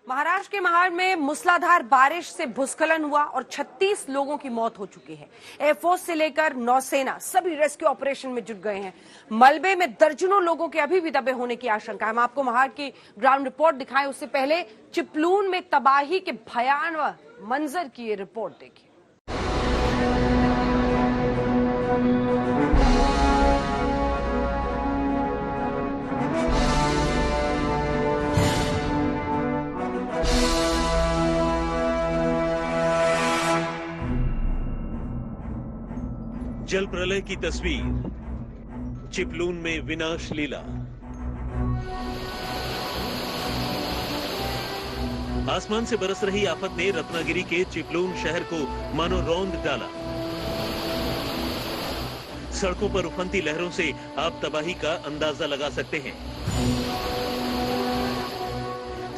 महाराष्ट्र के महाड़ में मूसलाधार बारिश से भूस्खलन हुआ और 36 लोगों की मौत हो चुकी है। एयरफोर्स से लेकर नौसेना सभी रेस्क्यू ऑपरेशन में जुट गए हैं। मलबे में दर्जनों लोगों के अभी भी दबे होने की आशंका है। हम आपको महाड़ की ग्राउंड रिपोर्ट दिखाएं, उससे पहले चिपलून में तबाही के भयानक मंजर की ये रिपोर्ट देखिए। जल प्रलय की तस्वीर, चिपलून में विनाश लीला। आसमान से बरस रही आफत ने रत्नागिरी के चिपलून शहर को मानो रौंद डाला। सड़कों पर उफनती लहरों से आप तबाही का अंदाजा लगा सकते हैं।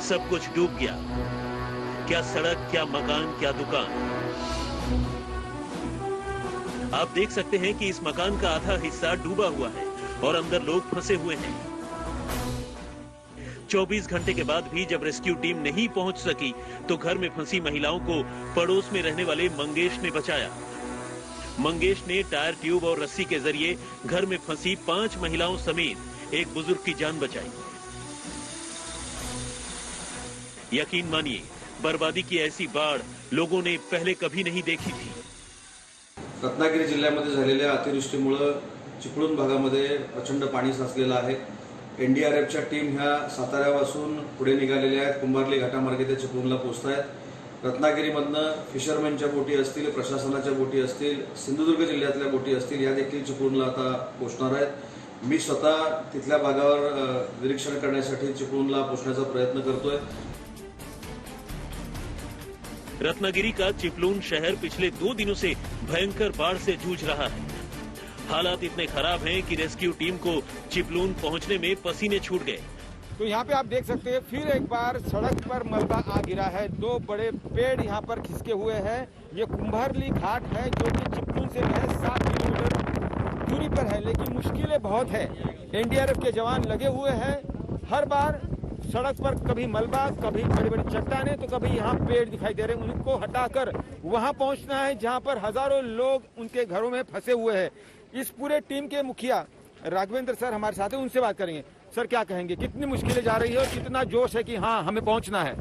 सब कुछ डूब गया, क्या सड़क, क्या मकान, क्या दुकान। आप देख सकते हैं कि इस मकान का आधा हिस्सा डूबा हुआ है और अंदर लोग फंसे हुए हैं। 24 घंटे के बाद भी जब रेस्क्यू टीम नहीं पहुंच सकी तो घर में फंसी महिलाओं को पड़ोस में रहने वाले मंगेश ने बचाया। मंगेश ने टायर ट्यूब और रस्सी के जरिए घर में फंसी 5 महिलाओं समेत एक बुजुर्ग की जान बचाई। यकीन मानिए, बर्बादी की ऐसी बाढ़ लोगों ने पहले कभी नहीं देखी थी। रत्नागिरी जिल्ह्यामध्ये झालेल्या अतिवृष्टीमुळे चिपळूण भागामध्ये प्रचंड पाणी साचलेलं आहे। एनडीआरएफच्या टीम ह्या साताऱ्यापासून पुढे निघालेल्या आहेत। कुंभारली घाटामार्गे ते चिपळूणला पोहोचतायत। रत्नागिरीमधनं फिशरमॅनच्या बोटी असतील, प्रशासनाच्या बोटी असतील, सिंधुदुर्ग जिल्ह्यातल्या बोटी असतील, या देखील चिपळूणला आता पोहोचणार आहेत। मी स्वतः तिथल्या भागावर निरीक्षण करण्यासाठी चिपळूणला पोहोचण्याचा प्रयत्न करतोय। रत्नागिरी का चिपलून शहर पिछले 2 दिनों से भयंकर बाढ़ से जूझ रहा है। हालात इतने खराब हैं कि रेस्क्यू टीम को चिपलून पहुंचने में पसीने छूट गए। तो यहाँ पे आप देख सकते हैं फिर एक बार सड़क पर मलबा आ गिरा है। 2 बड़े पेड़ यहाँ पर खिसके हुए हैं। ये कुंभारली घाट है जो कि चिपलून से महज 7 किलोमीटर दूरी पर है, लेकिन मुश्किलें बहुत है। एनडीआरएफ के जवान लगे हुए हैं। हर बार सड़क पर कभी मलबा, कभी बड़ी बड़ी चट्टानें, तो कभी यहाँ पेड़ दिखाई दे रहे हैं। उनको हटाकर वहां पहुंचना है जहां पर हजारों लोग उनके घरों में फंसे हुए हैं। इस पूरे टीम के मुखिया राघवेंद्र सर हमारे साथ हैं, उनसे बात करेंगे। सर, क्या कहेंगे, कितनी मुश्किलें जा रही है और कितना जोश है कि हाँ हमें पहुंचना है?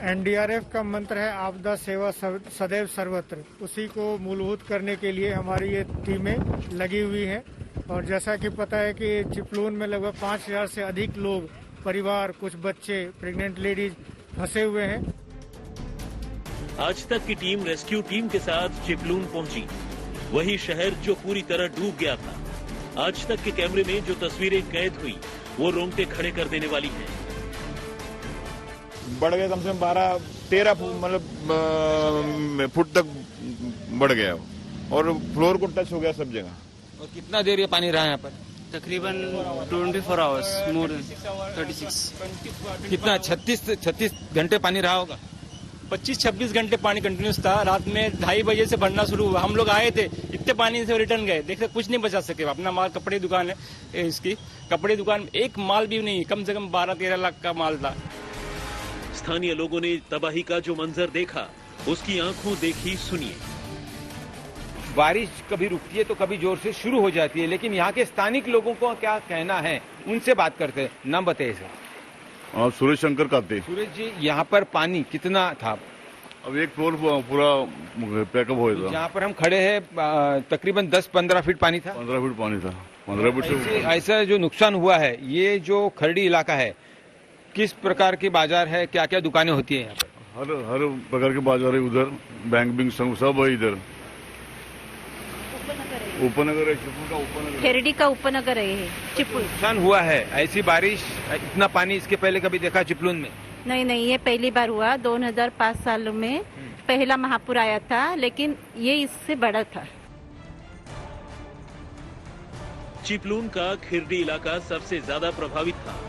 एनडीआरएफ का मंत्र है आपदा सेवा सदैव सर्वत्र। उसी को मूलभूत करने के लिए हमारी ये टीमें लगी हुई हैं। और जैसा कि पता है कि चिपलून में लगभग 5000 से अधिक लोग, परिवार, कुछ बच्चे, प्रेग्नेंट लेडीज फंसे हुए हैं। आज तक की टीम रेस्क्यू टीम के साथ चिपलून पहुंची, वही शहर जो पूरी तरह डूब गया था। आज तक के कैमरे में जो तस्वीरें कैद हुई वो रोंगटे खड़े कर देने वाली हैं। बढ़ गया, कम से कम 12-13 मतलब फुट तक बढ़ गया और फ्लोर को टच हो गया सब जगह। और कितना देर ये पानी रहा यहाँ पर? तकरीबन 24 आवर्स, मोर 36। कितना 36 घंटे पानी रहा होगा? 25-26 घंटे पानी कंटिन्यूस था। रात में 2:30 बजे से भरना शुरू हुआ। हम लोग आए थे, इतने पानी से रिटर्न गए। देखते कुछ नहीं बचा सके। अपना माल, कपड़े दुकान है इसकी, कपड़े दुकान में एक माल भी नहीं, कम से कम 12-13 लाख का माल था। स्थानीय लोगों ने तबाही का जो मंजर देखा उसकी आंखों देखी सुनिए। बारिश कभी रुकती है तो कभी जोर से शुरू हो जाती है, लेकिन यहाँ के स्थानिक लोगों को क्या कहना है, उनसे बात करते हैं। नाम बताइए सर। सुरेश शंकर काते। सुरेश जी, यहाँ पर पानी कितना था? अब एक फ्लोर पूरा पैकअप हो गया। जहाँ पर हम खड़े हैं तकरीबन 10-15 फीट पानी था। 15 फीट पानी था। 15 फीट से ऐसा जो नुकसान हुआ है, ये जो खरड़ी इलाका है, किस प्रकार की बाजार है, क्या क्या दुकानें होती है यहाँ पर? हर प्रकार के बाजार है उधर, बैंक सब है इधर। उपनगर है, चिपलून का उपनगर, खेरडी का उपनगर है ये चिपलून। नुकसान हुआ है। ऐसी बारिश, इतना पानी इसके पहले कभी देखा चिपलून में? नहीं, ये पहली बार हुआ। 2005 साल में पहला महापुर आया था, लेकिन ये इससे बड़ा था। चिपलून का खिरडी इलाका सबसे ज्यादा प्रभावित था।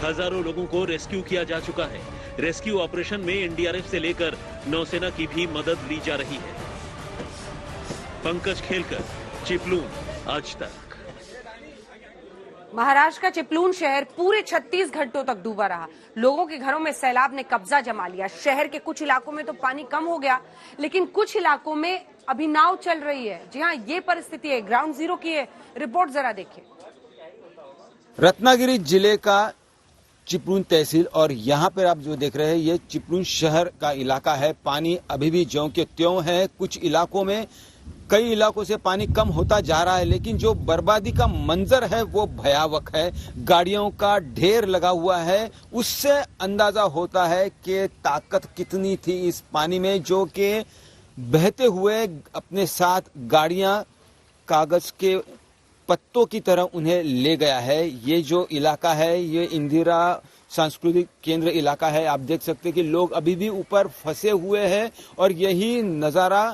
हजारों लोगों को रेस्क्यू किया जा चुका है। रेस्क्यू ऑपरेशन में एनडीआरएफ से लेकर नौसेना की भी मदद ली जा रही है। पंकज खेलकर, चिपलून, आज तक। महाराष्ट्र का चिपलून शहर पूरे 36 घंटों तक डूबा रहा। लोगों के घरों में सैलाब ने कब्जा जमा लिया। शहर के कुछ इलाकों में तो पानी कम हो गया, लेकिन कुछ इलाकों में अभी नाव चल रही है। जी हाँ, ये परिस्थिति है। ग्राउंड जीरो की है रिपोर्ट, जरा देखिए। रत्नागिरी जिले का चिपलून तहसील और यहाँ पर आप जो देख रहे हैं ये चिपलून शहर का इलाका है। पानी अभी भी ज्यों के त्यों है। कुछ इलाकों में, कई इलाकों से पानी कम होता जा रहा है, लेकिन जो बर्बादी का मंजर है वो भयावह है। गाड़ियों का ढेर लगा हुआ है। उससे अंदाजा होता है कि ताकत कितनी थी इस पानी में, जो कि बहते हुए अपने साथ गाड़ियां कागज के पत्तों की तरह उन्हें ले गया है। ये जो इलाका है ये इंदिरा सांस्कृतिक केंद्र इलाका है। आप देख सकते हैं कि लोग अभी भी ऊपर फंसे हुए हैं और यही नजारा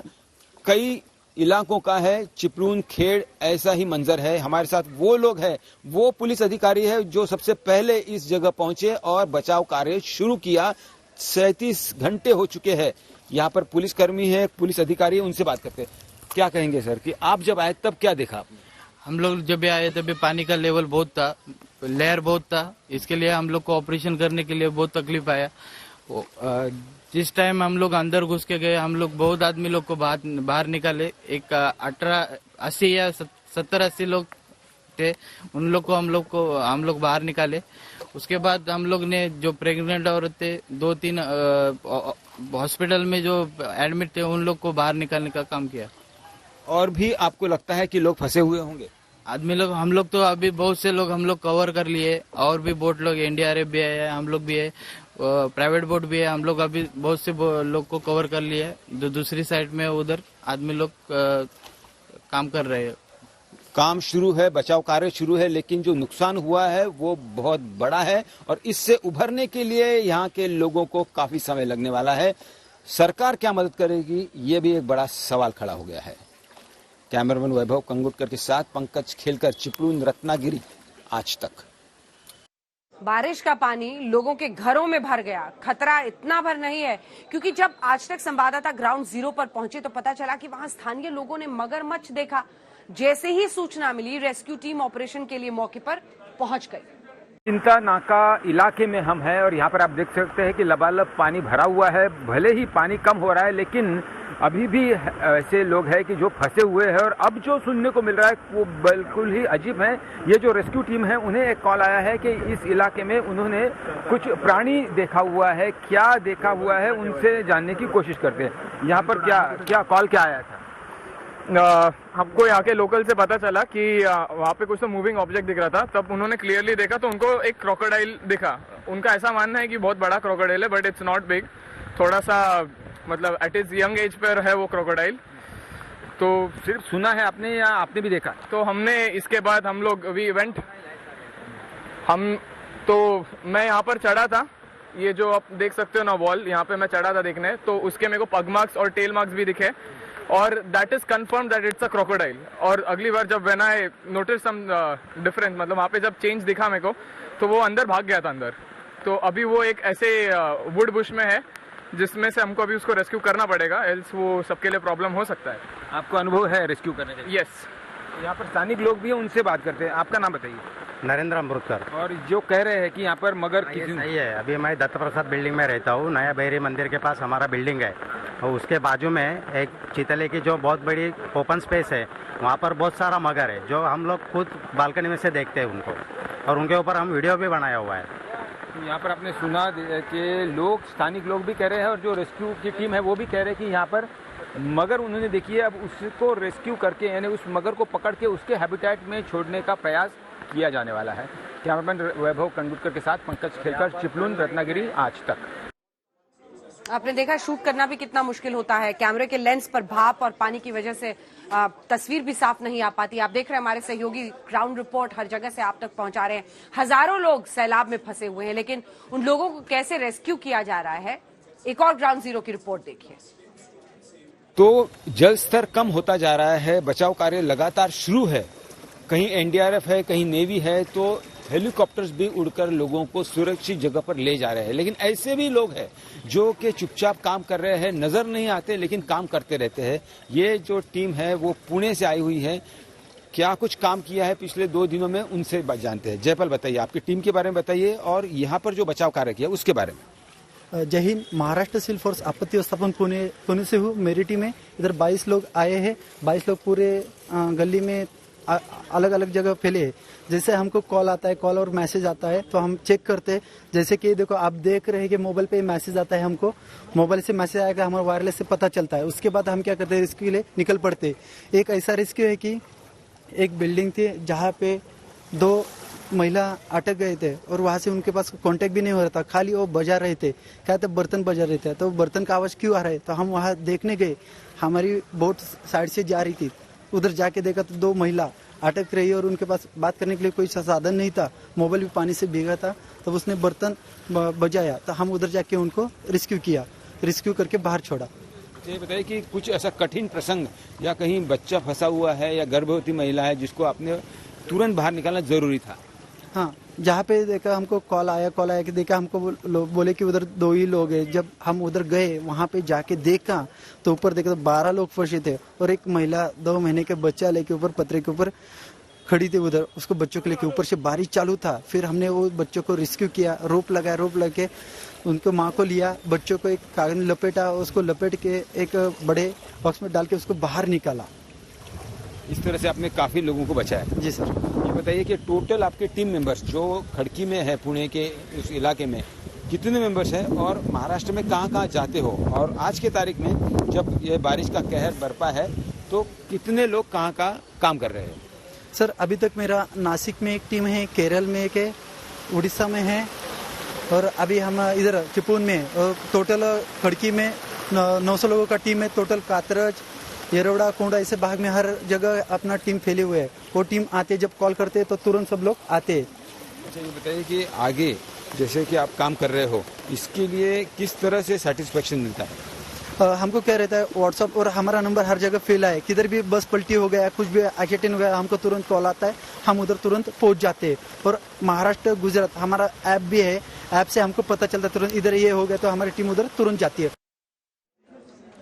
कई इलाकों का है। चिपलून खेड़ ऐसा ही मंजर है। हमारे साथ वो लोग हैं, वो पुलिस अधिकारी है जो सबसे पहले इस जगह पहुंचे और बचाव कार्य शुरू किया। 37 घंटे हो चुके हैं। यहाँ पर पुलिसकर्मी है, पुलिस अधिकारी है, उनसे बात करते हैं। क्या कहेंगे सर कि आप जब आए तब क्या देखा आपने? हम लोग जब आए तब पानी का लेवल बहुत था, लेयर बहुत था। इसके लिए हम लोग को ऑपरेशन करने के लिए बहुत तकलीफ आया। जिस टाइम हम लोग अंदर घुस के गए, हम लोग बहुत आदमी लोग को बाहर निकाले। एक 80 या 70-80 लोग थे, उन लोग को हम लोग बाहर निकाले। उसके बाद हम लोग ने जो प्रेग्नेंट औरत थे, 2-3 हॉस्पिटल में जो एडमिट थे, उन लोग को बाहर निकालने का काम किया। और भी आपको लगता है कि लोग फंसे हुए होंगे? आदमी लोग, हम लोग तो अभी बहुत से लोग हम लोग कवर कर लिए। और भी बोट लोग, एनडीआरएफ भी है, हम लोग भी है, प्राइवेट बोट भी है। हम लोग अभी बहुत से लोग को कवर कर लिए। दूसरी साइड में उधर आदमी लोग काम कर रहे हैं। काम शुरू है, बचाव कार्य शुरू है, लेकिन जो नुकसान हुआ है वो बहुत बड़ा है और इससे उभरने के लिए यहाँ के लोगों को काफी समय लगने वाला है। सरकार क्या मदद करेगी, ये भी एक बड़ा सवाल खड़ा हो गया है। कैमरामैन वैभव कंगुटकर के साथ पंकज खेलकर, चिपलून, रत्नागिरी, आज तक। बारिश का पानी लोगों के घरों में भर गया। खतरा इतना भर नहीं है, क्योंकि जब आज तक संवाददाता ग्राउंड जीरो पर पहुंचे तो पता चला कि वहां स्थानीय लोगों ने मगरमच्छ देखा। जैसे ही सूचना मिली, रेस्क्यू टीम ऑपरेशन के लिए मौके पर पहुंच गई। चिंता नाका इलाके में हम हैं और यहाँ पर आप देख सकते हैं कि लबालब पानी भरा हुआ है। भले ही पानी कम हो रहा है, लेकिन अभी भी ऐसे लोग हैं कि जो फंसे हुए हैं। और अब जो सुनने को मिल रहा है वो बिल्कुल ही अजीब है। ये जो रेस्क्यू टीम है, उन्हें एक कॉल आया है कि इस इलाके में उन्होंने कुछ प्राणी देखा हुआ है। क्या देखा हुआ है, उनसे जानने की कोशिश करते हैं। यहाँ पर क्या कॉल क्या आया था? हमको यहाँ के लोकल से पता चला कि वहाँ पे कुछ तो मूविंग ऑब्जेक्ट दिख रहा था। तब उन्होंने क्लियरली देखा तो उनको एक क्रोकोडाइल दिखा। उनका ऐसा मानना है कि बहुत बड़ा क्रोकोडाइल है, बट इट्स नॉट बिग। थोड़ा सा मतलब eight is young as per है वो क्रोकोडाइल। तो सिर्फ सुना है आपने या आपने भी देखा? तो हमने इसके बाद हम लोग वी इवेंट मैं यहाँ पर चढ़ा था। ये जो आप देख सकते हो ना वॉल, यहाँ पे मैं चढ़ा था देखने, तो उसके मेरे को पग मार्क्स और टेल मार्क्स भी दिखे और that is confirm that it's a crocodile. और अगली बार जब when I notice some difference, मतलब वहाँ पे जब चेंज दिखा मेरे को, तो वो अंदर भाग गया था अंदर। तो अभी वो एक ऐसे वुड बुश में है जिसमें से हमको अभी उसको रेस्क्यू करना पड़ेगा, एल्स वो सबके लिए प्रॉब्लम हो सकता है। आपको अनुभव है रेस्क्यू करने का? यस। यहाँ पर स्थानिक लोग भी हैं, उनसे बात करते हैं। आपका नाम बताइए। नरेंद्र अमृतकर। और जो कह रहे हैं कि यहाँ पर मगर सही है। अभी मैं दत्त प्रसाद बिल्डिंग में रहता हूँ। नया बैरी मंदिर के पास हमारा बिल्डिंग है और उसके बाजू में एक चितले की जो बहुत बड़ी ओपन स्पेस है, वहाँ पर बहुत सारा मगर है जो हम लोग खुद बालकनी में से देखते हैं उनको, और उनके ऊपर हम वीडियो भी बनाया हुआ है। यहाँ पर आपने सुना कि लोग, स्थानिक लोग भी कह रहे हैं और जो रेस्क्यू की टीम है वो भी कह रहे हैं कि यहाँ पर मगर उन्होंने देखी है। अब उसको रेस्क्यू करके, यानी उस मगर को पकड़ के उसके हैबिटेट में छोड़ने का प्रयास किया जाने वाला है। कैमरामैन वैभव कंडुटकर के साथ पंकज खेलकर, चिपलून, रत्नागिरी, आज तक। आपने देखा शूट करना भी कितना मुश्किल होता है। कैमरे के लेंस पर भाप और पानी की वजह से तस्वीर भी साफ नहीं आ पाती। आप देख रहे हैं हमारे सहयोगी ग्राउंड रिपोर्ट हर जगह से आप तक पहुंचा रहे हैं। हजारों लोग सैलाब में फंसे हुए हैं, लेकिन उन लोगों को कैसे रेस्क्यू किया जा रहा है, एक और ग्राउंड जीरो की रिपोर्ट देखिए। तो जल स्तर कम होता जा रहा है, बचाव कार्य लगातार शुरू है। कहीं एनडीआरएफ है, कहीं नेवी है, तो हेलीकॉप्टर्स भी उड़कर लोगों को सुरक्षित जगह पर ले जा रहे हैं। लेकिन ऐसे भी लोग हैं जो कि चुपचाप काम कर रहे हैं, नजर नहीं आते लेकिन काम करते रहते हैं। ये जो टीम है वो पुणे से आई हुई है। क्या कुछ काम किया है पिछले 2 दिनों में, उनसे जानते हैं। जयपाल, बताइए, आपकी टीम के बारे में बताइए और यहाँ पर जो बचाव कार्य किया उसके बारे में। जय हिंद। महाराष्ट्र सिविल फोर्स आपत्ति व्यवस्थापन पुणे से हूँ। मेरी टीम में इधर 22 लोग आए हैं। 22 लोग पूरे गली में अलग अलग जगह फैले हैं। जैसे हमको कॉल आता है, कॉल और मैसेज आता है तो हम चेक करते हैं। जैसे कि देखो आप देख रहे हैं कि मोबाइल पे मैसेज आता है, हमको मोबाइल से मैसेज आएगा, हमारे वायरलेस से पता चलता है। उसके बाद हम क्या करते हैं, रेस्क्यू के लिए निकल पड़ते। एक ऐसा रेस्क्यू है कि एक बिल्डिंग थी जहाँ पे 2 महिला अटक गए थे और वहाँ से उनके पास कांटेक्ट भी नहीं हो रहा था, खाली वो बजा रहे थे, क्या थे बर्तन बजा रहे थे। तो बर्तन का आवाज़ क्यों आ रहा है, तो हम वहाँ देखने गए। हमारी बोट साइड से जा रही थी, उधर जाके देखा तो 2 महिला अटक रही और उनके पास बात करने के लिए कोई साधन नहीं था, मोबाइल भी पानी से भीगा था। तो उसने बर्तन बजाया तो हम उधर जाके उनको रेस्क्यू किया, रेस्क्यू करके बाहर छोड़ा। ये बताइए कि कुछ ऐसा कठिन प्रसंग या कहीं बच्चा फंसा हुआ है या गर्भवती महिला है जिसको आपने तुरंत बाहर निकालना जरूरी था? हाँ, जहाँ पे देखा हमको कॉल आया कि देखा हमको बोले कि उधर 2 ही लोग हैं। जब हम उधर गए वहाँ पे जाके देखा तो ऊपर देखा तो 12 लोग फंसे थे और एक महिला 2 महीने के बच्चा लेके ऊपर पतरे के ऊपर खड़ी थी उधर, उसको बच्चों को लेके। ऊपर से बारिश चालू था, फिर हमने वो बच्चों को रेस्क्यू किया, रोप लगाया, रोप लगे उनको माँ को लिया, बच्चों को एक कागज में लपेटा, उसको लपेट के एक बड़े बॉक्स में डाल के उसको बाहर निकाला। इस तरह से आपने काफी लोगों को बचाया। जी सर। ये बताइए कि टोटल आपके टीम मेंबर्स जो खड़की में है, पुणे के उस इलाके में कितने मेंबर्स हैं और महाराष्ट्र में कहाँ कहाँ जाते हो, और आज के तारीख में जब ये बारिश का कहर बरपा है तो कितने लोग कहाँ का काम कर रहे हैं? सर अभी तक मेरा नासिक में एक टीम है, केरल में एक है, उड़ीसा में है और अभी हम इधर चिपळूण में। टोटल खड़की में 900 लोगों का टीम है। टोटल कातरज, येरवड़ा, कोंडा ऐसे भाग में हर जगह अपना टीम फैले हुए है। वो टीम आते, जब कॉल करते हैं तो तुरंत सब लोग आते हैं। अच्छा, ये बताइए कि आगे जैसे कि आप काम कर रहे हो, इसके लिए किस तरह से सेटिस्फेक्शन मिलता है? हमको क्या रहता है, व्हाट्सअप और हमारा नंबर हर जगह फैला है। किधर भी बस पलटी हो गया, कुछ भी एक्सीडेंट हो गया, हमको तुरंत कॉल आता है, हम उधर तुरंत पहुंच जाते हैं। और महाराष्ट्र गुजरात हमारा ऐप भी है, ऐप से हमको पता चलता है तुरंत इधर ये हो गया तो हमारी टीम उधर तुरंत जाती है।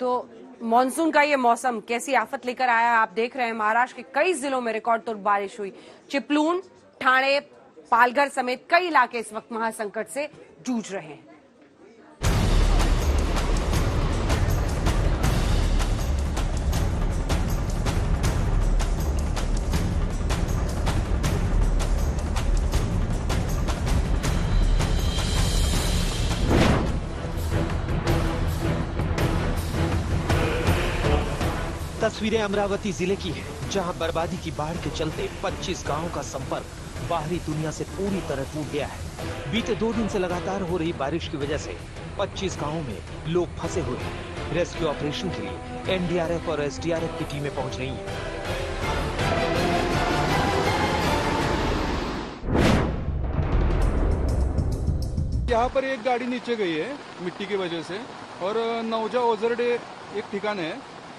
तो मानसून का ये मौसम कैसी आफत लेकर आया आप देख रहे हैं। महाराष्ट्र के कई जिलों में रिकॉर्ड तोड़ बारिश हुई। चिपळूण, ठाणे, पालघर समेत कई इलाके इस वक्त महासंकट से जूझ रहे हैं। तस्वीरें अमरावती जिले की हैं, जहां बर्बादी की बाढ़ के चलते 25 गांवों का संपर्क बाहरी दुनिया से पूरी तरह टूट गया है। बीते 2 दिन से लगातार हो रही बारिश की वजह से 25 गांवों में लोग फंसे हुए हैं। रेस्क्यू ऑपरेशन के लिए एनडीआरएफ और एसडीआरएफ की टीमें पहुंच रही हैं। यहाँ पर एक गाड़ी नीचे गई है मिट्टी की वजह से, और नौजा ओझरडे एक ठिकान है,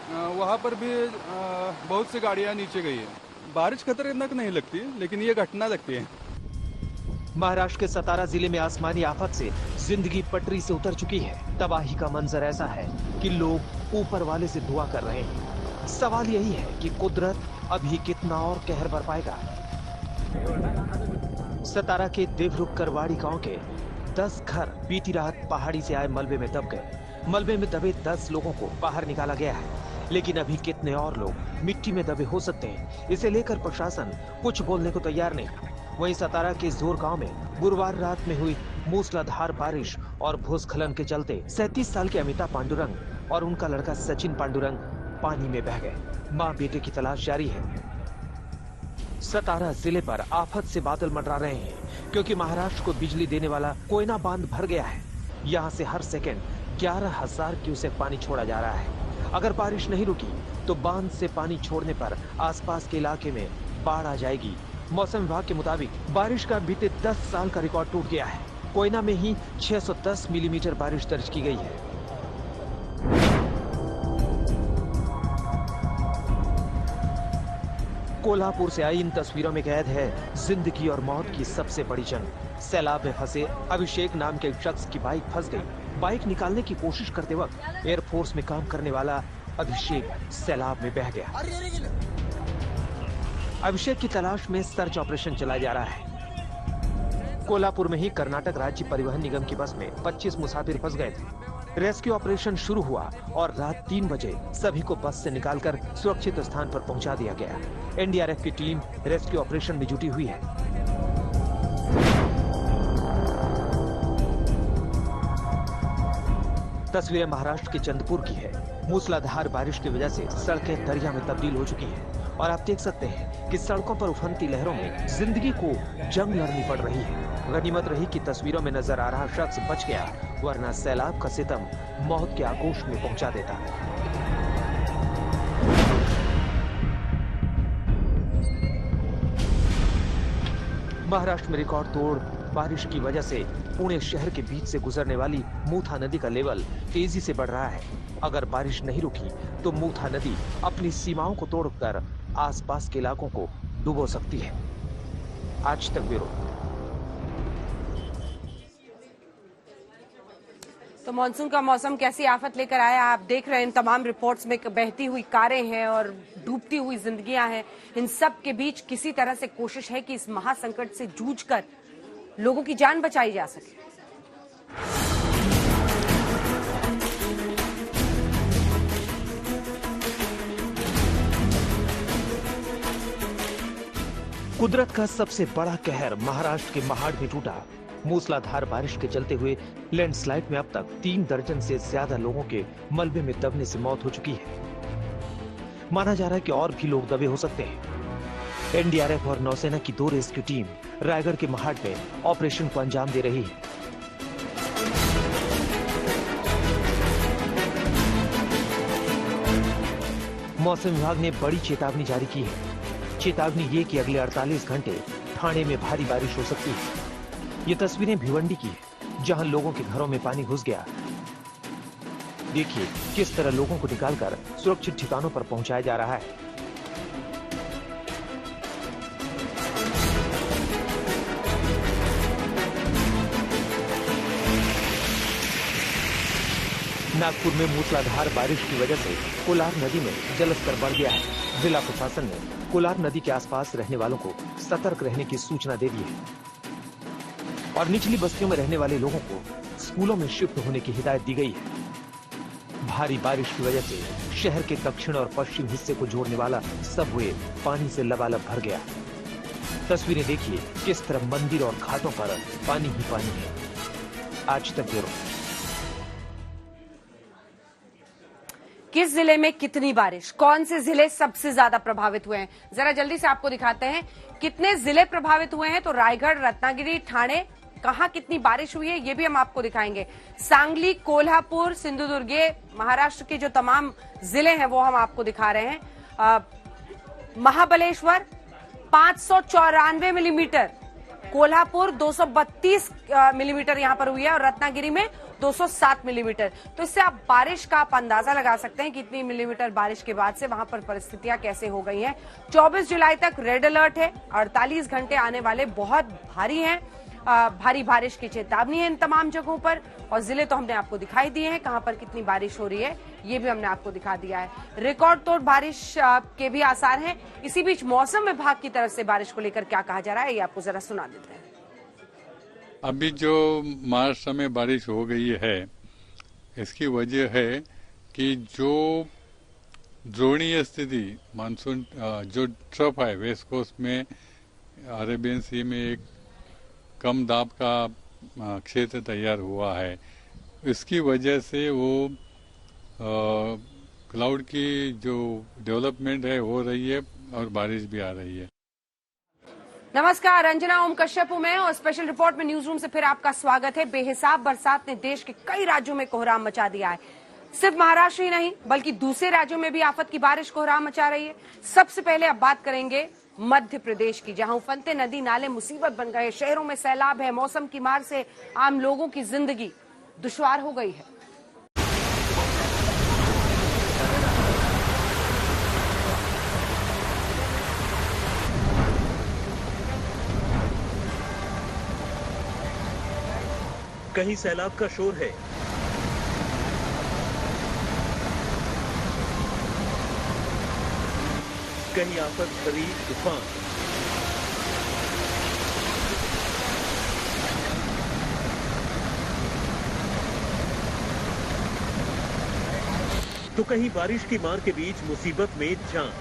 वहाँ पर भी बहुत सी गाड़ियाँ नीचे गई है। बारिश खतरनाक नहीं लगती, लेकिन ये घटना लगती है। महाराष्ट्र के सतारा जिले में आसमानी आफत से जिंदगी पटरी से उतर चुकी है। तबाही का मंजर ऐसा है कि लोग ऊपर वाले से दुआ कर रहे हैं। सवाल यही है कि कुदरत अभी कितना और कहर बरपाएगा। सतारा के देवरुख करवाड़ी गांव के 10 घर बीती रात पहाड़ी से आए मलबे में दब गए। मलबे में दबे 10 लोगों को बाहर निकाला गया है, लेकिन अभी कितने और लोग मिट्टी में दबे हो सकते हैं, इसे लेकर प्रशासन कुछ बोलने को तैयार नहीं। वहीं सतारा के जोर गांव में गुरुवार रात में हुई मूसलाधार बारिश और भूस्खलन के चलते 37 साल के अमिता पांडुरंग और उनका लड़का सचिन पांडुरंग पानी में बह गए। मां बेटे की तलाश जारी है। सतारा जिले पर आफत से बादल मंडरा रहे हैं, क्योंकि महाराष्ट्र को बिजली देने वाला कोयना बांध भर गया है। यहाँ से हर सेकेंड 11,000 क्यूसेक पानी छोड़ा जा रहा है। अगर बारिश नहीं रुकी तो बांध से पानी छोड़ने पर आसपास के इलाके में बाढ़ आ जाएगी। मौसम विभाग के मुताबिक बारिश का बीते 10 साल का रिकॉर्ड टूट गया है। कोयना में ही 610 मिलीमीटर बारिश दर्ज की गई है। कोल्हापुर से आई इन तस्वीरों में कैद है जिंदगी और मौत की सबसे बड़ी जंग। सैलाब में फंसे अभिषेक नाम के शख्स की बाइक फंस गई। बाइक निकालने की कोशिश करते वक्त एयरफोर्स में काम करने वाला अभिषेक सैलाब में बह गया। अभिषेक की तलाश में सर्च ऑपरेशन चलाया जा रहा है। कोल्हापुर में ही कर्नाटक राज्य परिवहन निगम की बस में 25 मुसाफिर फंस गए थे। रेस्क्यू ऑपरेशन शुरू हुआ और रात 3 बजे सभी को बस से निकालकर सुरक्षित स्थान पर पहुंचा दिया गया। एनडीआरएफ की टीम रेस्क्यू ऑपरेशन में जुटी हुई है। तस्वीरें महाराष्ट्र के चंद्रपुर की है। मूसलाधार बारिश की वजह से सड़कें दरिया में तब्दील हो चुकी हैं और आप देख सकते हैं कि सड़कों पर उफनती लहरों में जिंदगी को जंग लड़नी पड़ रही है। गनीमत रही कि तस्वीरों में नजर आ रहा शख्स बच गया, वरना सैलाब का सितम मौत के आगोश में पहुंचा देता। महाराष्ट्र में रिकॉर्ड तोड़ बारिश की वजह से पुणे शहर के बीच से गुजरने वाली मूथा नदी का लेवल तेजी से बढ़ रहा है। अगर बारिश नहीं रुकी तो मूथा नदी अपनी सीमाओं को तोड़कर आसपास के इलाकों को डुबो सकती है। आज तक ब्यूरो। तो मॉनसून का मौसम कैसी आफत लेकर आया आप देख रहे हैं। इन तमाम रिपोर्ट्स में बहती हुई कारें हैं और डूबती हुई जिंदगियां हैं। इन सब के बीच किसी तरह से कोशिश है कि इस महासंकट से जूझकर लोगों की जान बचाई जा सके। कुदरत का सबसे बड़ा कहर महाराष्ट्र के महाड़ में टूटा। मूसलाधार बारिश के चलते हुए लैंडस्लाइड में अब तक 3 दर्जन से ज्यादा लोगों के मलबे में दबने से मौत हो चुकी है। माना जा रहा है कि और भी लोग दबे हो सकते हैं। एनडीआरएफ और नौसेना की 2 रेस्क्यू टीम रायगढ़ के महाड़ में ऑपरेशन को अंजाम दे रही है। मौसम विभाग ने बड़ी चेतावनी जारी की है। चेतावनी ये कि अगले 48 घंटे ठाणे में भारी बारिश हो सकती है। ये तस्वीरें भिवंडी की है, जहां लोगों के घरों में पानी घुस गया। देखिए किस तरह लोगों को निकालकर सुरक्षित ठिकानों पर पहुंचाया जा रहा है। नागपुर में मूसलाधार बारिश की वजह से कोलार नदी में जलस्तर बढ़ गया है। जिला प्रशासन ने कोलार नदी के आसपास रहने वालों को सतर्क रहने की सूचना दे दी है और निचली बस्तियों में रहने वाले लोगों को स्कूलों में शिफ्ट होने की हिदायत दी गई है। भारी बारिश की वजह से शहर के दक्षिण और पश्चिम हिस्से को जोड़ने वाला सबवे पानी से लबालब भर गया। तस्वीरें देखिए किस तरह मंदिर और घाटों पर पानी ही पानी है। आज तक ब्यूरो। किस जिले में कितनी बारिश, कौन से जिले सबसे ज्यादा प्रभावित हुए हैं, जरा जल्दी से आपको दिखाते हैं। कितने जिले प्रभावित हुए हैं तो रायगढ़, रत्नागिरी, ठाणे, कहां कितनी बारिश हुई है ये भी हम आपको दिखाएंगे। सांगली, कोल्हापुर, सिंधुदुर्ग, महाराष्ट्र के जो तमाम जिले हैं वो हम आपको दिखा रहे हैं। महाबलेश्वर 594 मिलीमीटर, कोल्हापुर 232 मिलीमीटर यहां पर हुई है और रत्नागिरी में 207 मिलीमीटर। तो इससे आप बारिश का आप अंदाजा लगा सकते हैं कि इतनी मिलीमीटर बारिश के बाद से वहां पर परिस्थितियां कैसे हो गई हैं। 24 जुलाई तक रेड अलर्ट है। 48 घंटे आने वाले बहुत भारी हैं। भारी बारिश की चेतावनी है इन तमाम जगहों पर और जिले तो हमने आपको दिखाई दिए हैं। कहां पर कितनी बारिश हो रही है ये भी हमने आपको दिखा दिया है। रिकॉर्ड तोड़ बारिश के भी आसार हैं। इसी बीच मौसम विभाग की तरफ से बारिश को लेकर क्या कहा जा रहा है ये आपको जरा सुना देते हैं। अभी जो महाराष्ट्र में बारिश हो गई है इसकी वजह है कि जो द्रोणीय स्थिति मानसून जो ट्रफ है वेस्ट कोस्ट में अरेबियन सी में एक कम दाब का क्षेत्र तैयार हुआ है। इसकी वजह से वो क्लाउड की जो डेवलपमेंट है हो रही है और बारिश भी आ रही है। नमस्कार, रंजना ओम कश्यप हूं मैं और स्पेशल रिपोर्ट में न्यूज रूम से फिर आपका स्वागत है। बेहिसाब बरसात ने देश के कई राज्यों में कोहराम मचा दिया है। सिर्फ महाराष्ट्र ही नहीं बल्कि दूसरे राज्यों में भी आफत की बारिश कोहराम मचा रही है। सबसे पहले अब बात करेंगे मध्य प्रदेश की, जहां उफनते नदी नाले मुसीबत बन गए। शहरों में सैलाब है। मौसम की मार से आम लोगों की जिंदगी दुश्वार हो गई है। कहीं सैलाब का शोर है, कहीं आफत भरी तूफान, तो कहीं बारिश की मार के बीच मुसीबत में जान।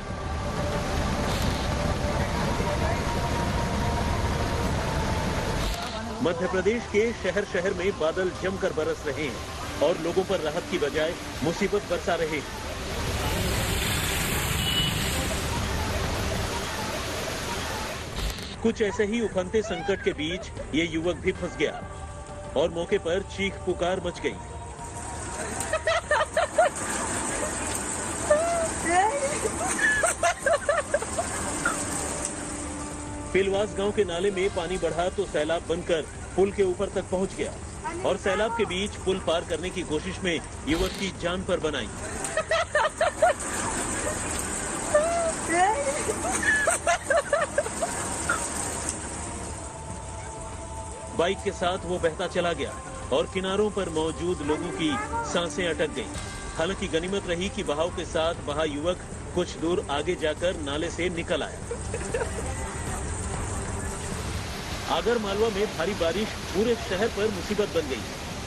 मध्य प्रदेश के शहर शहर में बादल जमकर बरस रहे हैं और लोगों पर राहत की बजाय मुसीबत बरसा रहे हैं। कुछ ऐसे ही उफनते संकट के बीच ये युवक भी फंस गया और मौके पर चीख पुकार मच गई। पिलवास गांव के नाले में पानी बढ़ा तो सैलाब बनकर पुल के ऊपर तक पहुंच गया और सैलाब के बीच पुल पार करने की कोशिश में युवक की जान पर बनाई। बाइक के साथ वो बहता चला गया और किनारों पर मौजूद लोगों की सांसें अटक गईं। हालांकि गनीमत रही कि बहाव के साथ बहा युवक कुछ दूर आगे जाकर नाले से निकल आया। आगर मालवा में भारी बारिश पूरे शहर पर मुसीबत बन गई।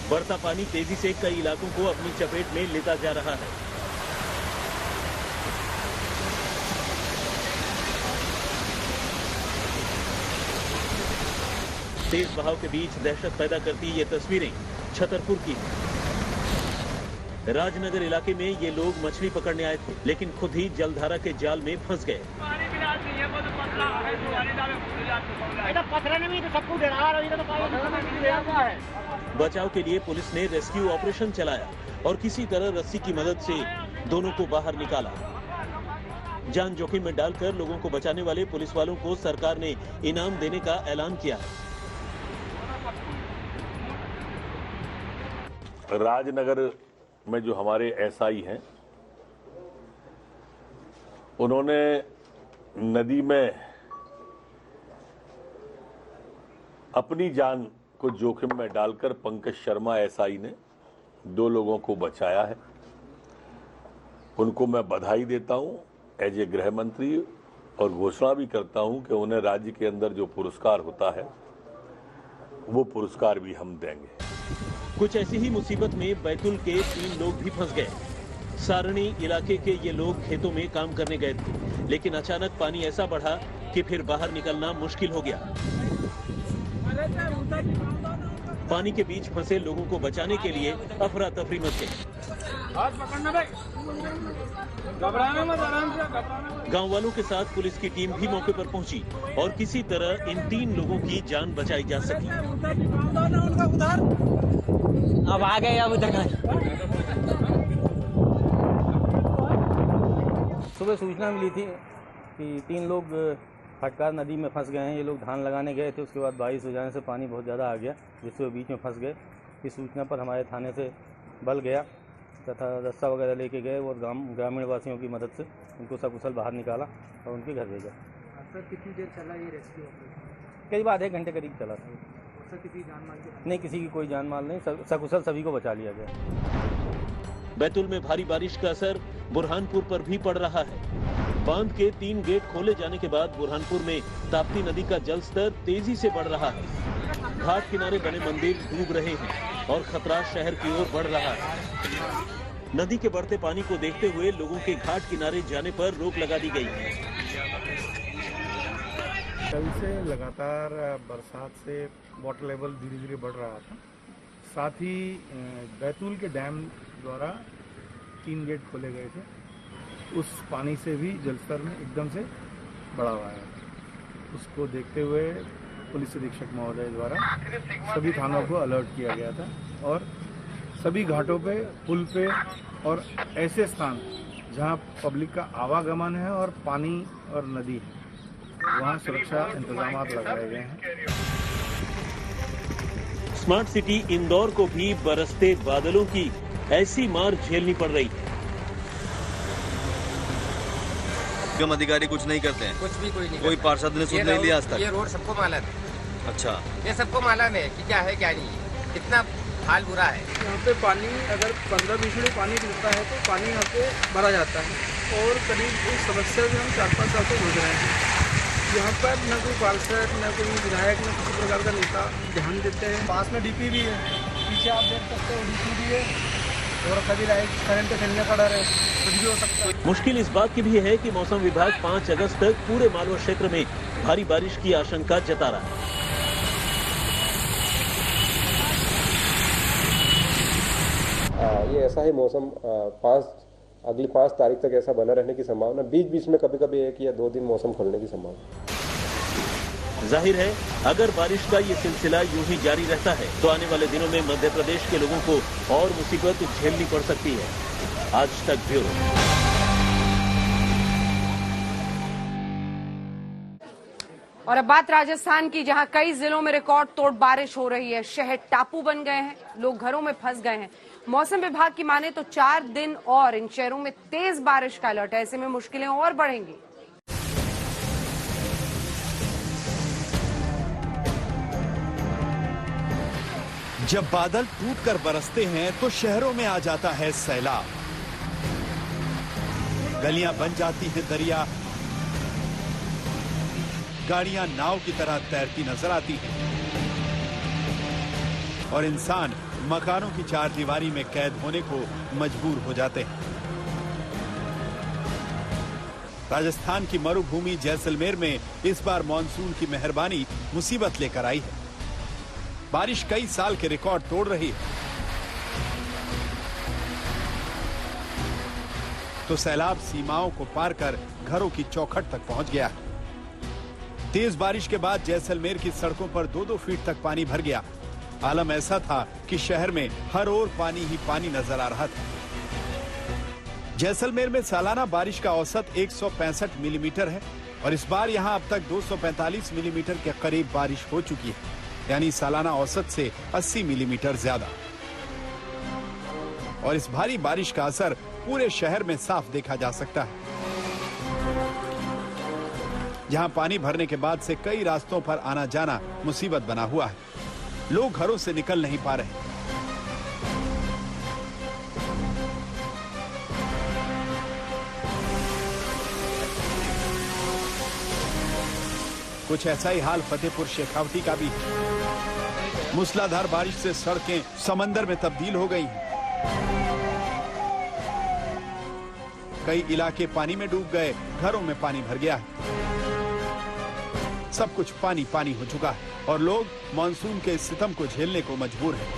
बढ़ता पानी तेजी से कई इलाकों को अपनी चपेट में लेता जा रहा है। तेज बहाव के बीच दहशत पैदा करती ये तस्वीरें छतरपुर की हैं। राजनगर इलाके में ये लोग मछली पकड़ने आए थे, लेकिन खुद ही जलधारा के जाल में फंस गए। बचाव के लिए पुलिस ने रेस्क्यू ऑपरेशन चलाया और किसी तरह रस्सी की मदद से दोनों को बाहर निकाला। जान जोखिम में डालकर लोगों को बचाने वाले पुलिस वालों को सरकार ने इनाम देने का ऐलान किया है। राजनगर में जो हमारे एसआई हैं, उन्होंने नदी में अपनी जान को जोखिम में डालकर पंकज शर्मा एसआई ने 2 लोगों को बचाया है। उनको मैं बधाई देता हूं एज ए गृह मंत्री और घोषणा भी करता हूं कि उन्हें राज्य के अंदर जो पुरस्कार होता है वो पुरस्कार भी हम देंगे। कुछ ऐसी ही मुसीबत में बैतूल के 3 लोग भी फंस गए। सारणी इलाके के ये लोग खेतों में काम करने गए थे, लेकिन अचानक पानी ऐसा बढ़ा कि फिर बाहर निकलना मुश्किल हो गया। पानी के बीच फंसे लोगों को बचाने के लिए अफरा तफरी मच गई। गांव वालों के साथ पुलिस की टीम भी मौके पर पहुंची और किसी तरह इन 3 लोगों की जान बचाई जा सकी। अब आ गए, अब सुबह सूचना मिली थी कि 3 लोग फटकार नदी में फंस गए हैं। ये लोग धान लगाने गए थे, उसके बाद बारिश हो जाने से पानी बहुत ज़्यादा आ गया, जिससे वो बीच में फंस गए। इस सूचना पर हमारे थाने से बल गया तथा रास्ता वगैरह लेके गए और ग्रामीण वासियों की मदद से उनको सकुशल बाहर निकाला और उनके घर भेजा। सर कितनी देर चला ये रेस्क्यू ऑपरेशन? करीब आधे घंटे करीब चला था। सर किसी जान माल नहीं, किसी की कोई जान माल नहीं, सकुशल सभी को बचा लिया गया। बैतूल में भारी बारिश का असर बुरहानपुर पर भी पड़ रहा है। बांध के 3 गेट खोले जाने के बाद बुरहानपुर में ताप्ती नदी का जलस्तर तेजी से बढ़ रहा है। घाट किनारे बने मंदिर डूब रहे हैं और खतरा शहर की ओर बढ़ रहा है। नदी के बढ़ते पानी को देखते हुए लोगों के घाट किनारे जाने पर रोक लगा दी गई है। कल से लगातार बरसात से वाटर लेवल धीरे धीरे बढ़ रहा था। साथ ही बैतूल के डैम द्वारा 3 गेट खोले गए थे। उस पानी से भी जलस्तर में एकदम से बढ़ा हुआ है। उसको देखते हुए पुलिस अधीक्षक महोदय द्वारा सभी थानों को अलर्ट किया गया था और सभी घाटों पे, पुल पे और ऐसे स्थान जहां पब्लिक का आवागमन है और पानी और नदी है, वहां सुरक्षा इंतजाम लगाए गए हैं। स्मार्ट सिटी इंदौर को भी बरसते बादलों की ऐसी मार झेलनी पड़ रही है। निगम अधिकारी कुछ नहीं करते हैं? कुछ भी कोई नहीं, कोई पार्षद ने सुध नहीं लिया आज तक? ये रोड सबको मालूम है। अच्छा, ये सबको मालूम है कि क्या है क्या नहीं है। कितना हाल बुरा है। यहाँ पे पानी अगर 15-20 मिनट पानी गिरता है तो पानी यहाँ पे भरा जाता है और करीब इस समस्या से हम 4-5 साल से जूझ रहे हैं। यहाँ पर न कोई पार्षद, न कोई विधायक, न किसी प्रकार का नेता ध्यान देते हैं। पास में डीपी भी है, पीछे आप देख सकते हो डीपी भी है और कभी लाइट करंट खेलने का डर है, कुछ भी हो सकता है। मुश्किल इस बात की भी है कि मौसम विभाग 5 अगस्त तक पूरे मालवा क्षेत्र में भारी बारिश की आशंका जता रहा है। ये ऐसा ही मौसम अगली 5 तारीख तक ऐसा बना रहने की संभावना, बीच में कभी कभी 1 या 2 दिन मौसम खुलने की संभावना। जाहिर है अगर बारिश का ये सिलसिला यूं ही जारी रहता है तो आने वाले दिनों में मध्य प्रदेश के लोगों को और मुसीबत झेलनी पड़ सकती है। आज तक ब्यूरो। और अब बात राजस्थान की, जहां कई जिलों में रिकॉर्ड तोड़ बारिश हो रही है। शहर टापू बन गए हैं, लोग घरों में फंस गए हैं। मौसम विभाग की माने तो 4 दिन और इन शहरों में तेज बारिश का अलर्ट है। ऐसे में मुश्किलें और बढ़ेंगी। जब बादल टूटकर बरसते हैं तो शहरों में आ जाता है सैलाब। गलियां बन जाती हैं दरिया, गाड़ियां नाव की तरह तैरती नजर आती हैं और इंसान मकानों की चारदीवारी में कैद होने को मजबूर हो जाते हैं। राजस्थान की मरुभूमि जैसलमेर में इस बार मानसून की मेहरबानी मुसीबत लेकर आई है। बारिश कई साल के रिकॉर्ड तोड़ रही है तो सैलाब सीमाओं को पार कर घरों की चौखट तक पहुंच गया है। तेज बारिश के बाद जैसलमेर की सड़कों पर 2-2 फीट तक पानी भर गया। आलम ऐसा था कि शहर में हर ओर पानी ही पानी नजर आ रहा था। जैसलमेर में सालाना बारिश का औसत 165 मिलीमीटर है और इस बार यहां अब तक 245 मिलीमीटर के करीब बारिश हो चुकी है, यानी सालाना औसत से 80 मिलीमीटर ज्यादा। और इस भारी बारिश का असर पूरे शहर में साफ देखा जा सकता है। जहां पानी भरने के बाद से कई रास्तों पर आना जाना मुसीबत बना हुआ है। लोग घरों से निकल नहीं पा रहे। कुछ ऐसा ही हाल फतेहपुर शेखावटी का भी है। मूसलाधार बारिश से सड़कें समंदर में तब्दील हो गई हैं। कई इलाके पानी में डूब गए, घरों में पानी भर गया है। सब कुछ पानी पानी हो चुका है और लोग मानसून के इस सितम को झेलने को मजबूर हैं।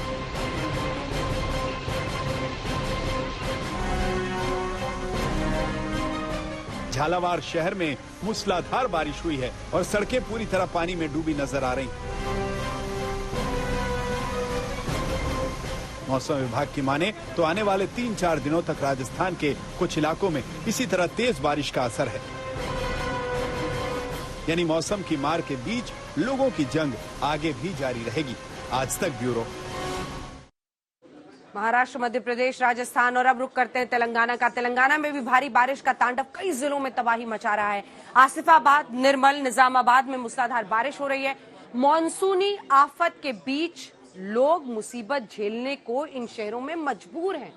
झालावाड़ शहर में मूसलाधार बारिश हुई है और सड़कें पूरी तरह पानी में डूबी नजर आ रही हैं। मौसम विभाग की माने तो आने वाले 3-4 दिनों तक राजस्थान के कुछ इलाकों में इसी तरह तेज बारिश का असर है, यानी मौसम की मार के बीच लोगों की जंग आगे भी जारी रहेगी। आज तक ब्यूरो। महाराष्ट्र, मध्य प्रदेश, राजस्थान और अब रुक करते हैं तेलंगाना का। तेलंगाना में भी भारी बारिश का तांडव कई जिलों में तबाही मचा रहा है। आसिफाबाद, निर्मल, निजामाबाद में मूसलाधार बारिश हो रही है। मॉनसूनी आफत के बीच लोग मुसीबत झेलने को इन शहरों में मजबूर हैं।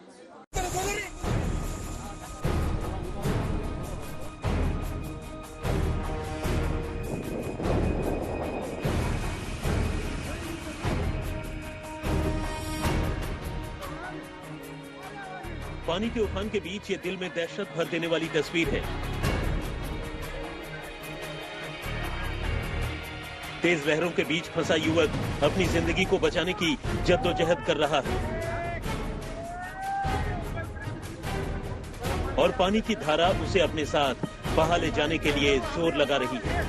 पानी के उफान के बीच ये दिल में दहशत भर देने वाली तस्वीर है। तेज लहरों के बीच फंसा युवक अपनी जिंदगी को बचाने की जद्दोजहद कर रहा है और पानी की धारा उसे अपने साथ बहा ले जाने के लिए जोर लगा रही है।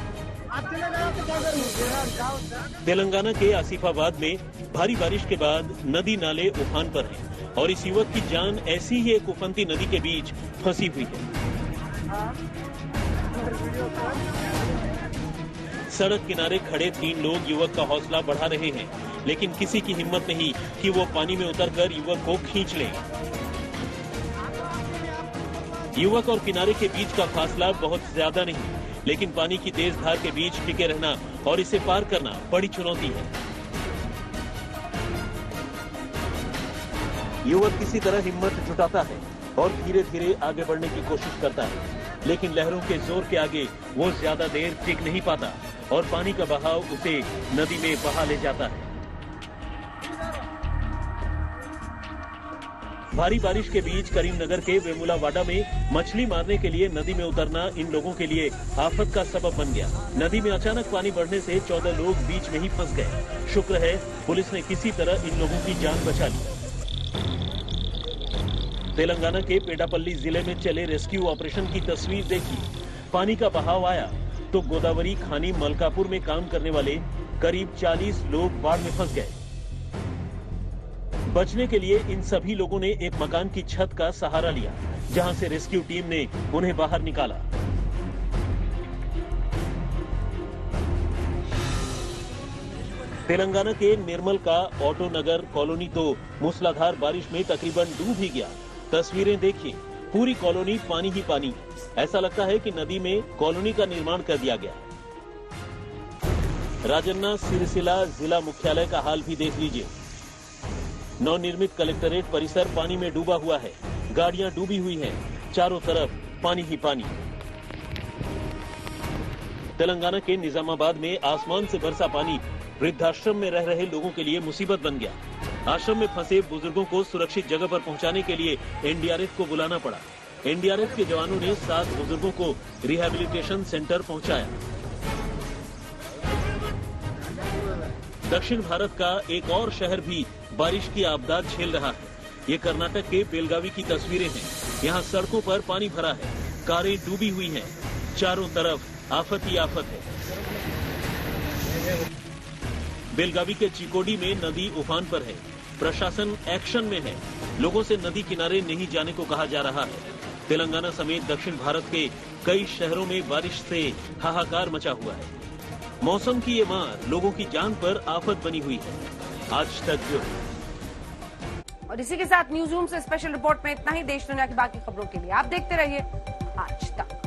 तेलंगाना के आसिफाबाद में भारी बारिश के बाद नदी नाले उफान पर हैं और इस युवक की जान ऐसी ही एक उफनती नदी के बीच फंसी हुई है। सड़क किनारे खड़े 3 लोग युवक का हौसला बढ़ा रहे हैं, लेकिन किसी की हिम्मत नहीं कि वो पानी में उतरकर युवक को खींच ले। युवक और किनारे के बीच का फासला बहुत ज्यादा नहीं, लेकिन पानी की तेज धार के बीच टिके रहना और इसे पार करना बड़ी चुनौती है। युवक किसी तरह हिम्मत जुटाता है और धीरे धीरे आगे बढ़ने की कोशिश करता है, लेकिन लहरों के जोर के आगे वो ज्यादा देर टिक नहीं पाता और पानी का बहाव उसे नदी में बहा ले जाता है। भारी बारिश के बीच करीमनगर के वेमुलावाडा में मछली मारने के लिए नदी में उतरना इन लोगों के लिए आफत का सबब बन गया। नदी में अचानक पानी बढ़ने से 14 लोग बीच में ही फंस गए। शुक्र है पुलिस ने किसी तरह इन लोगों की जान बचा ली। तेलंगाना के पेडापल्ली जिले में चले रेस्क्यू ऑपरेशन की तस्वीर देखी। पानी का बहाव आया तो गोदावरी खानी मलकापुर में काम करने वाले करीब 40 लोग बाढ़ में फंस गए। बचने के लिए इन सभी लोगों ने एक मकान की छत का सहारा लिया, जहां से रेस्क्यू टीम ने उन्हें बाहर निकाला। तेलंगाना के निर्मल का ऑटो नगर कॉलोनी तो मूसलाधार बारिश में तकरीबन डूब ही गया। तस्वीरें देखिए, पूरी कॉलोनी पानी ही पानी। ऐसा लगता है कि नदी में कॉलोनी का निर्माण कर दिया गया। राजन्ना सिरसिला जिला मुख्यालय का हाल भी देख लीजिए। नवनिर्मित कलेक्टरेट परिसर पानी में डूबा हुआ है, गाड़ियां डूबी हुई हैं, चारों तरफ पानी ही पानी। तेलंगाना के निजामाबाद में आसमान से बरसा पानी वृद्धाश्रम में रह रहे लोगों के लिए मुसीबत बन गया। आश्रम में फंसे बुजुर्गों को सुरक्षित जगह पर पहुंचाने के लिए एनडीआरएफ को बुलाना पड़ा। एनडीआरएफ के जवानों ने 7 बुजुर्गों को रिहैबिलिटेशन सेंटर पहुंचाया। दक्षिण भारत का एक और शहर भी बारिश की आपदा झेल रहा है। ये कर्नाटक के बेलगावी की तस्वीरें हैं। यहाँ सड़कों पर पानी भरा है, कारें डूबी हुई हैं, चारों तरफ आफत ही आफत है। बेलगावी के चिकोडी में नदी उफान पर है। प्रशासन एक्शन में है। लोगों से नदी किनारे नहीं जाने को कहा जा रहा है। तेलंगाना समेत दक्षिण भारत के कई शहरों में बारिश से हाहाकार मचा हुआ है। मौसम की ये मार लोगों की जान पर आफत बनी हुई है। आज तक जो और इसी के साथ न्यूज रूम से स्पेशल रिपोर्ट में इतना ही। देश दुनिया की बाकी खबरों के लिए आप देखते रहिए आज तक।